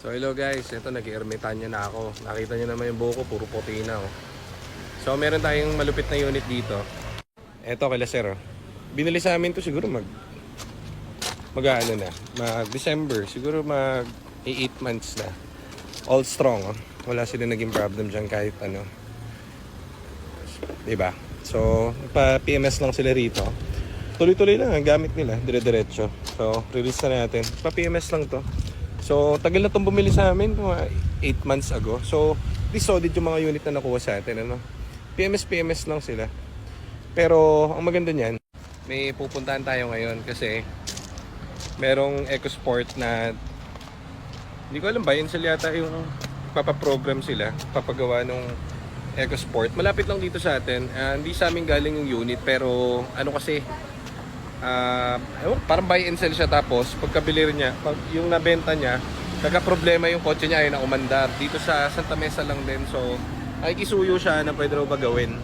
So hello guys, ito nag-ermitanya na ako. Nakita nyo naman yung buko, puro puti na oh. So meron tayong malupit na unit dito. Ito kay sir oh. Binili sa amin to siguro mag December, siguro mag 8 months na. All strong oh. Wala sila naging problem dyan kahit ano. Diba? So pa PMS lang sila rito. Tuloy-tuloy lang ang gamit nila, dire-diretso. So release na natin. Pa PMS lang to. So, tagal na itong bumili sa amin, mga 8 months ago. So, di solid yung mga unit na nakuha sa atin, ano? PMS lang sila. Pero, ang maganda niyan, may pupuntahan tayo ngayon kasi merong EcoSport na hindi ko alam ba, yun sila yata yung papaprogram sila, papagawa ng EcoSport. Malapit lang dito sa atin. Hindi sa amin galing yung unit, pero ano kasi, parang buy and sell siya, tapos pagkabili niya, yung nabenta niya, nagka-problema yung kotse niya, ay na umandar dito sa Santa Mesa lang din. So nakikisuyo siya na pwede raw ba gawin.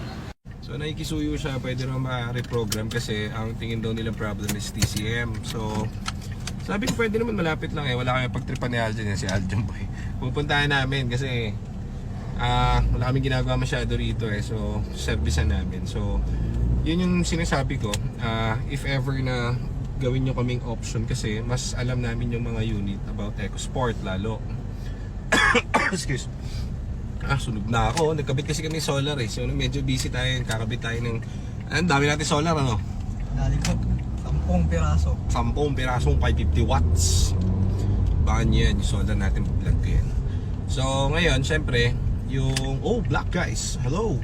So nakikisuyo siya, pwede raw ma-reprogram kasi ang tingin daw nilang problem is TCM. So sabi ko pwede naman, malapit lang wala kami pagtripan ni Aljon, si Aljon boy. Pupuntahan namin kasi wala kami ginagawa masyado rito so servicean namin. So yun yung sinasabi ko, if ever na gawin nyo kaming option kasi mas alam namin yung mga unit about EcoSport lalo. Excuse. Sunog na ako. Nagkabit kasi kami solar so medyo busy tayo. Kakabit tayo ng dami natin solar ano? Dali ko, 10 piraso. 10 pirasong 550 watts. Baka yan, yung solar natin vlog ko yan. So ngayon, syempre, yung black guys, hello.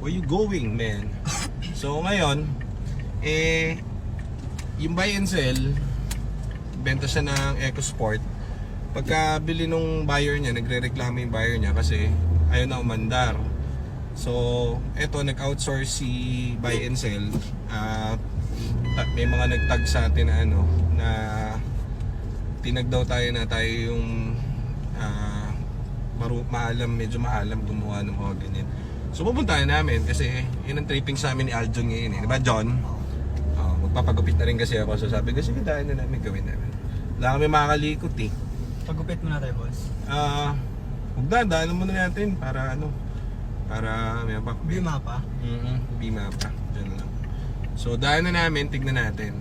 Where you going, man? So ngayon, yung buy and sell, benta siya ng EcoSport. Pagkabili nung buyer niya, nagre-reklamo yung buyer niya kasi ayaw na umandar. So, eto, nag-outsource si buy and sell. May mga nagtag sa atin na na tinag daw tayo na tayo yung medyo maalam gumawa ng mga ganyan. So pupuntahan namin kasi yun ang tripping sa amin ni Aljon ngayon Diba John? Magpapagupit na rin kasi ako. So sabi ko, sige dahil na namin gawin namin. Wala kami makalikot Pagupit mo na tayo, boss. Huwag daanan muna natin para para may Bimapa. Bimapa. Diyan lang. So daanan na namin, tignan natin.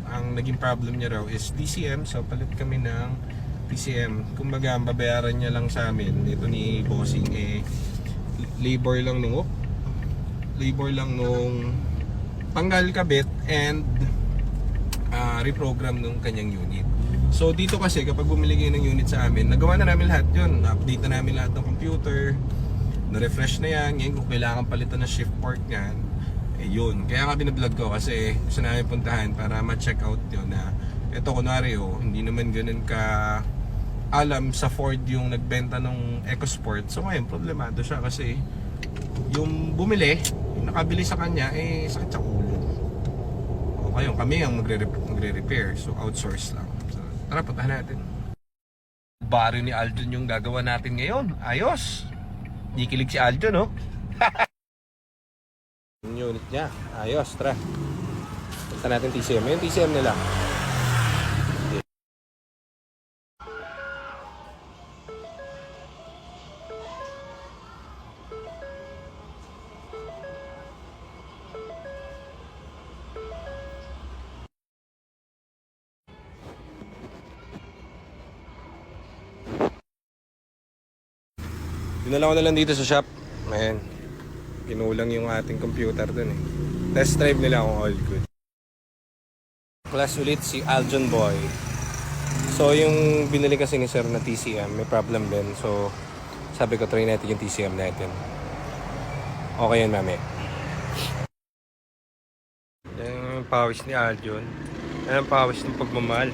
Ang naging problem niya raw is DCM. So palit kami ng DCM. Kumbaga ang babayaran niya lang sa amin, ito ni Bossing labor lang nung tanggal kabit and reprogram nung kanyang unit. So dito kasi kapag bumili kayo ng unit sa amin, nagawa na namin lahat yun. Na-update na namin lahat ng computer, na-refresh na yan. Ngayon kung kailangan palitan ng shift part yan, yun. Kaya nga binablog ko kasi gusto namin puntahan para ma-check out yun na ito kunwari hindi naman ganun ka alam sa Ford yung nagbenta ng EcoSport. So ngayon problemado siya kasi yung bumili, yung nakabili sa kanya sakit sa ulo. O kayo, kami ang magre-repair. So outsource lang. So tara, puntahan natin. Baryo ni Aljon yung gagawa natin ngayon. Ayos. Nikilig si Aljon no? Yung unit niya. Ayos, tara. Punta natin TCM. Yung TCM nila. Dinala ko na lang dito sa shop. Ayan. Kinulang yung ating computer dun Test drive nila kung all good. Class ulit si Aljon Boy. So yung binili kasi ni sir na TCM, may problem din. So sabi ko try natin yung TCM natin. Okay yan mami. Yan yung pawis ni Aljon. Yan ang pawis ng pagmamahal.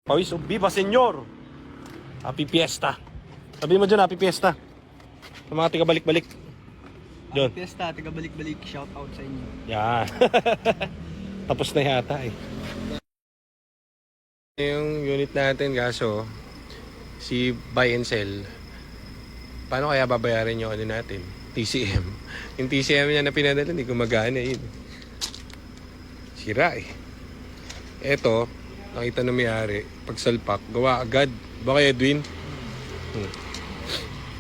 Pawis, viva senyor! Happy Fiesta! Sabi mo dyan, Happy Fiesta! Sa mga tiga balik-balik. John. Happy Fiesta, taga balik-balik, shout out sa inyo. Yan. Tapos na yata Yung unit natin kaso, si buy and sell. Paano kaya babayaran yung natin? TCM. Yung TCM niya na pinadala, hindi gumagana Hira eh. Eto, nakita na may-ari, pagsalpak, gawa agad. Ba kaya, Edwin?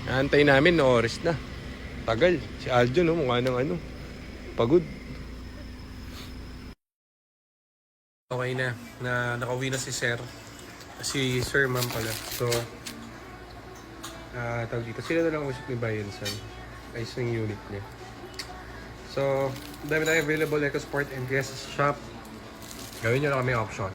Naantay namin na oras na. Tagal. Si Aljo, no? Mukha ng ano. Pagod. Okay na. Nakauwi na si Sir. Si Sir Ma'am pala. So, tawag dito. Sila na lang usap ni Bayan San. Ayos ng unit niya. So, dami tayo available EcoSport and Guest Shop. Gawin nyo na kami option.